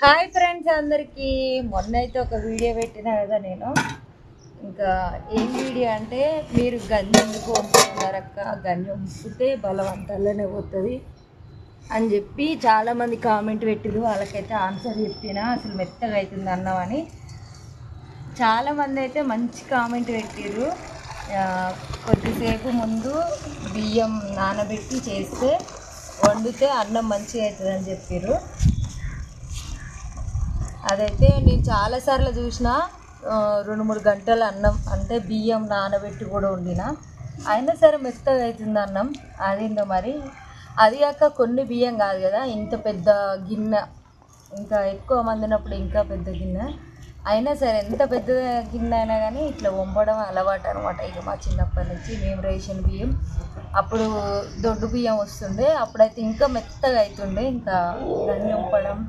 Hi friends అందరికీ. మొన్న అయితే ఒక వీడియో పెట్టినా కదా నేను. ఇంకా ఏం వీడియో అంటే, మీరు గంజి ఎందుకు వంపుతున్నారక్క, గంజి వంపితే బలవంతాలనే పోతుంది అని చెప్పి చాలామంది కామెంట్ పెట్టిరు. వాళ్ళకైతే ఆన్సర్ చెప్పిన, అసలు మెత్తగా అవుతుంది అన్నం అని. చాలామంది అయితే మంచి కామెంట్ పెట్టిరు. కొద్దిసేపు ముందు బియ్యం నానబెట్టి చేస్తే వండితే అన్నం మంచిగా అవుతుంది అని చెప్పారు. అదైతే నేను చాలాసార్లు చూసిన. 2-3 గంటల అన్నం అంటే బియ్యం నానబెట్టి కూడా వండిన, అయినా సరే మెత్తగా అవుతుంది అన్నం. అదేందో మరి. అది కాక కొన్ని బియ్యం కాదు కదా, ఇంత పెద్ద గిన్నె, ఇంకా ఎక్కువ మంది ఉన్నప్పుడు ఇంకా పెద్ద గిన్నె, అయినా సరే ఎంత పెద్ద గిన్నె అయినా కానీ ఇట్లా వంపడం అలవాటు అనమాట. ఇక మా చిన్నప్పటి నుంచి మేము రేషన్ బియ్యం, అప్పుడు దొడ్డు బియ్యం వస్తుండే, అప్పుడైతే ఇంకా మెత్తగా అవుతుండే. ఇంకా దాన్ని వంపడం